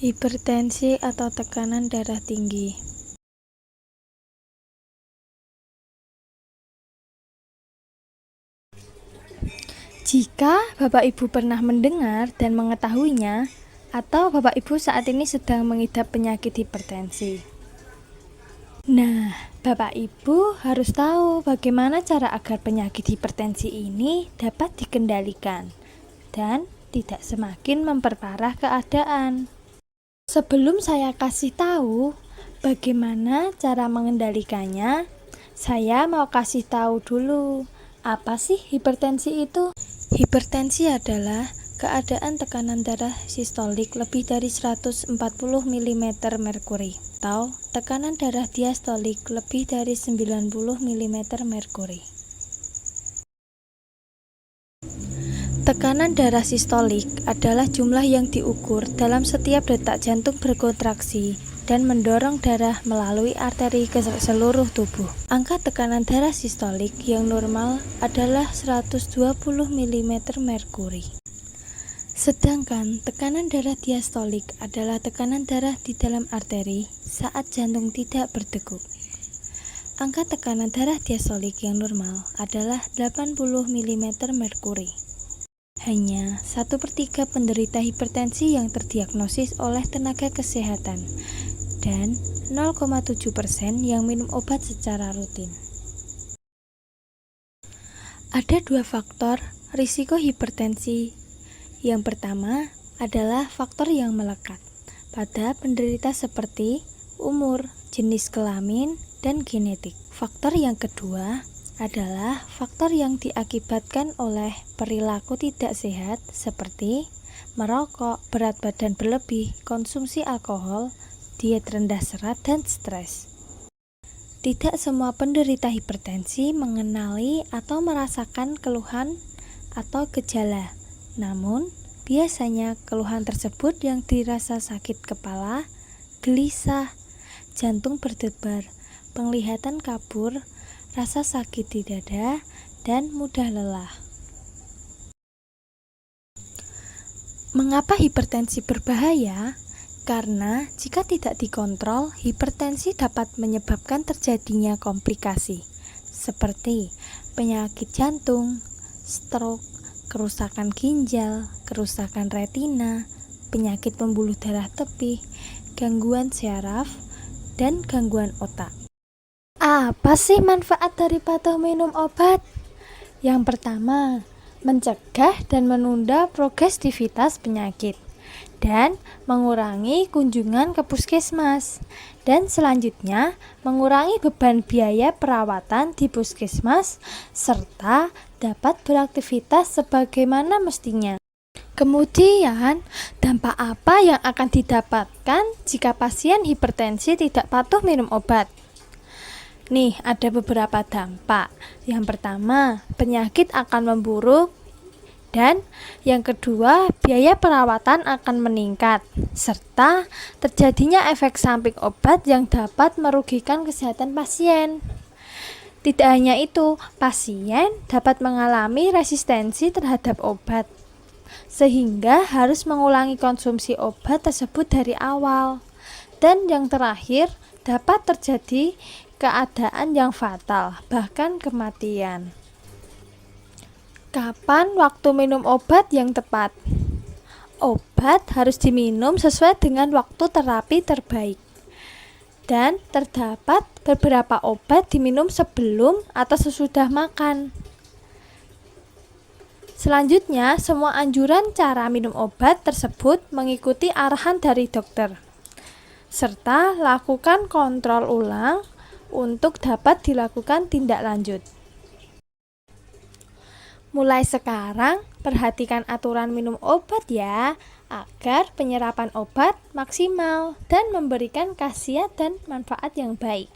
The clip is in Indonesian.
Hipertensi atau tekanan darah tinggi. Jika Bapak Ibu pernah mendengar dan mengetahuinya, atau Bapak Ibu saat ini sedang mengidap penyakit hipertensi. Nah, Bapak Ibu harus tahu bagaimana cara agar penyakit hipertensi ini dapat dikendalikan dan tidak semakin memperparah keadaan. Sebelum saya kasih tahu bagaimana cara mengendalikannya, saya mau kasih tahu dulu, apa sih hipertensi itu? Hipertensi adalah keadaan tekanan darah sistolik lebih dari 140 mm merkuri atau tekanan darah diastolik lebih dari 90 mm merkuri. Tekanan darah sistolik adalah jumlah yang diukur dalam setiap detak jantung berkontraksi dan mendorong darah melalui arteri ke seluruh tubuh. Angka tekanan darah sistolik yang normal adalah 120 mm merkuri. Sedangkan tekanan darah diastolik adalah tekanan darah di dalam arteri saat jantung tidak berdegup. Angka tekanan darah diastolik yang normal adalah 80 mm merkuri. Hanya 1/3 penderita hipertensi yang terdiagnosis oleh tenaga kesehatan dan 0,7% yang minum obat secara rutin. Ada dua faktor risiko hipertensi. Yang pertama adalah faktor yang melekat pada penderita seperti umur, jenis kelamin, dan genetik. Faktor yang kedua adalah faktor yang diakibatkan oleh perilaku tidak sehat seperti merokok, berat badan berlebih, konsumsi alkohol, diet rendah serat, dan stres. Tidak semua penderita hipertensi mengenali atau merasakan keluhan atau gejala. Namun, biasanya keluhan tersebut yang dirasa sakit kepala, gelisah, jantung berdebar, penglihatan kabur, rasa sakit di dada, dan mudah lelah. Mengapa hipertensi berbahaya? Karena jika tidak dikontrol, hipertensi dapat menyebabkan terjadinya komplikasi seperti penyakit jantung, stroke, kerusakan ginjal, kerusakan retina, penyakit pembuluh darah tepih, gangguan syaraf, dan gangguan otak. Apa sih manfaat dari patuh minum obat? Yang pertama, mencegah dan menunda progresivitas penyakit dan mengurangi kunjungan ke puskesmas. Dan selanjutnya, mengurangi beban biaya perawatan di puskesmas serta dapat beraktivitas sebagaimana mestinya. Kemudian, dampak apa yang akan didapatkan jika pasien hipertensi tidak patuh minum obat? Nih, ada beberapa dampak. Yang pertama, penyakit akan memburuk. Dan yang kedua, biaya perawatan akan meningkat. Serta terjadinya efek samping obat yang dapat merugikan kesehatan pasien. Tidak hanya itu, pasien dapat mengalami resistensi terhadap obat, sehingga harus mengulangi konsumsi obat tersebut dari awal. Dan yang terakhir, dapat terjadi keadaan yang fatal, bahkan kematian. Kapan waktu minum obat yang tepat? Obat harus diminum sesuai dengan waktu terapi terbaik. Dan terdapat beberapa obat diminum sebelum atau sesudah makan. Selanjutnya, semua anjuran cara minum obat tersebut mengikuti arahan dari dokter, serta lakukan kontrol ulang untuk dapat dilakukan tindak lanjut. Mulai sekarang, perhatikan aturan minum obat ya, agar penyerapan obat maksimal dan memberikan khasiat dan manfaat yang baik.